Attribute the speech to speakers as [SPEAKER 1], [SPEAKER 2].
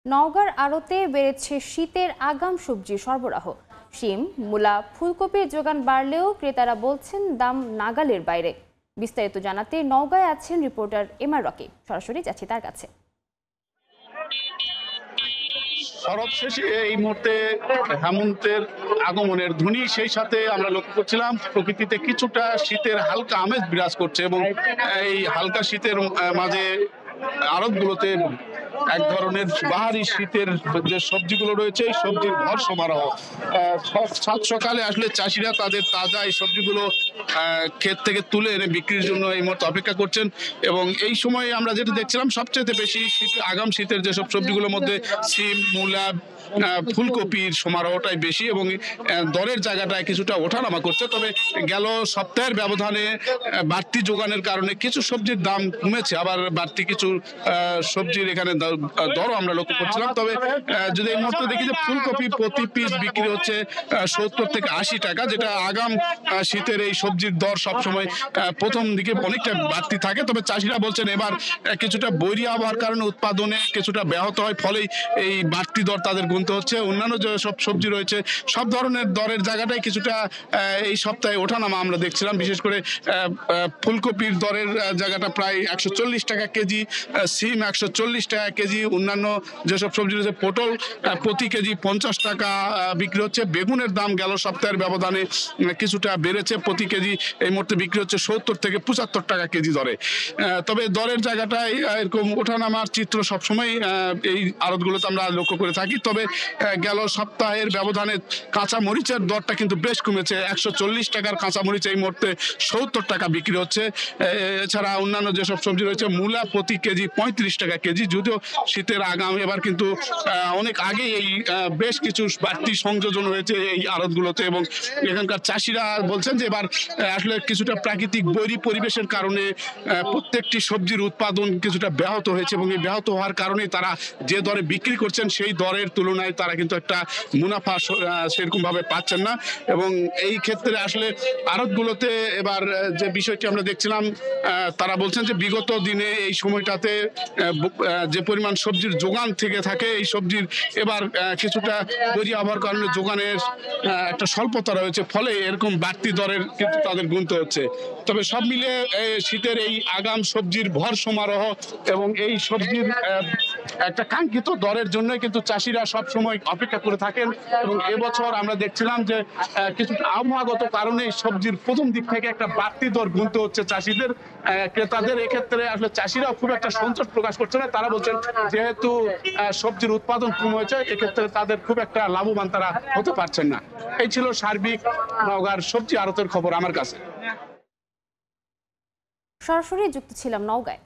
[SPEAKER 1] নওগাঁর আড়তে বেড়েছে শীতের আগাম সবজি সরবরাহ। শিম, মূলা, ফুলকপির যোগান বাড়লেও ক্রেতারা বলছেন দাম নাগালের বাইরে। বিস্তারিত জানাতে নওগাঁয় আছেন রিপোর্টার এমআর রকি। সরাসরি যাচ্ছি তার কাছে।
[SPEAKER 2] শরৎ শেষে এই মুহূর্তে হেমন্তের আগমনের ধ্বনি, সেই সাথে আমরা লক্ষ্য করছিলাম প্রকৃতিতে কিছুটা শীতের হালকা আমেজ বিরাজ করছে এবং এই হালকা শীতের মাঝে আড়তগুলোতে এক ধরনের বাহারি শীতের যে সবজিগুলো রয়েছে এই সবজির ভর সমারোহ। সাত সকালে আসলে চাষিরা তাদের তাজা এই সবজিগুলো ক্ষেত থেকে তুলে এনে বিক্রির জন্য এই মুহূর্তে অপেক্ষা করছেন এবং এই সময়ে আমরা যেটা দেখছিলাম সবচেয়ে বেশি আগাম শীতের যেসব সবজিগুলোর মধ্যে সিম, মূলা, ফুলকপির সমারোহটাই বেশি এবং দরের জায়গাটায় কিছুটা ওঠানামা করছে। তবে গেল সপ্তাহের ব্যবধানে বাড়তি যোগানের কারণে কিছু সবজির দাম কমেছে, আবার বাড়তি কিছু সবজির এখানে দরও আমরা লক্ষ্য করছিলাম। তবে যদি এই মুহূর্তে দেখি যে ফুলকপি প্রতি পিস বিক্রি হচ্ছে 70 থেকে 80 টাকা, যেটা আগাম শীতের এই সবজির দর সবসময় প্রথম দিকে অনেকটা বাড়তি থাকে। তবে চাষিরা বলছেন এবার কিছুটা বৈরী আবহাওয়ার কারণে উৎপাদনে কিছুটা ব্যাহত হয়, ফলেই এই বাড়তি দর তাদের গুনতে হচ্ছে। অন্যান্য যে সব সবজি রয়েছে সব ধরনের দরের জায়গাটাই কিছুটা এই সপ্তাহে ওঠানামা আমরা দেখছিলাম। বিশেষ করে ফুলকপির দরের জায়গাটা প্রায় 140 টাকা কেজি, সিম 140 টাকা কেজি, অন্যান্য যেসব সবজি রয়েছে পটল প্রতি কেজি 50 টাকা বিক্রি হচ্ছে। বেগুনের দাম গেল সপ্তাহের ব্যবধানে কিছুটা বেড়েছে, প্রতি কেজি এই মুহূর্তে বিক্রি হচ্ছে 70 থেকে 75 টাকা কেজি দরে। তবে দরের জায়গাটায় এরকম ওঠানামার চিত্র সবসময় এই আড়তগুলোতে আমরা লক্ষ্য করে থাকি। তবে গেল সপ্তাহের ব্যবধানে কাঁচা মরিচের দরটা কিন্তু বেশ কমেছে। 140 টাকার কাঁচা মরিচ এই মুহূর্তে 70 টাকা বিক্রি হচ্ছে। এছাড়া অন্যান্য যেসব সবজি রয়েছে মূলা প্রতি কেজি 35 টাকা কেজি। যদিও শীতের আগাম এবার কিন্তু অনেক আগে এই বেশ কিছু বাড়তি সংযোজন হয়েছে এই আড়তগুলোতে এবং এখানকার চাষিরা বলছেন যে এবার আসলে কিছুটা প্রাকৃতিক বৈরী পরিবেশের কারণে প্রত্যেকটি সবজির উৎপাদন কিছুটা ব্যাহত হয়েছে এবং এই ব্যাহত হওয়ার কারণে তারা যে দরে বিক্রি করছেন সেই দরের তুলনায় তারা কিন্তু একটা মুনাফা সেরকম ভাবে পাচ্ছেন না। এবং এই ক্ষেত্রে আসলে আড়তগুলোতে এবার যে বিষয়টি আমরা দেখছিলাম, তারা বলছেন যে বিগত দিনে এই সময়টাতে যে পরিমাণ সবজির যোগান থেকে থাকে এই সবজির এবার কিছুটা বৈরী আবহাওয়ার কারণে যোগানের একটা স্বল্পতা রয়েছে, ফলে এরকম বাড়তি দরের কিন্তু তাদের গুনতে হচ্ছে। তবে সব মিলে শীতের এই আগাম সবজির ভর সমারোহ এবং এই সবজির একটা কাঙ্ক্ষিত দরের জন্য কিন্তু চাষিরা সব সময় অপেক্ষা করে থাকেন। এবং এবছর আমরা দেখছিলাম যে কিছু আবহাওয়াগত কারণে সবজির প্রথম দিক থেকে একটা বাড়তি দর গুনতে হচ্ছে চাষিদের, ক্রেতাদের। এক্ষেত্রে আসলে চাষিরাও খুব একটা সন্তোষ প্রকাশ করছে না। তারা বলছেন যেহেতু সবজির উৎপাদন কম হয়েছে এক্ষেত্রে তাদের খুব একটা লাভবান তারা হতে পারছেন না। এই ছিল সার্বিক নওগাঁর সবজি আড়তের খবর আমার কাছে।
[SPEAKER 1] সরাসরি যুক্ত ছিলাম নওগাঁয়।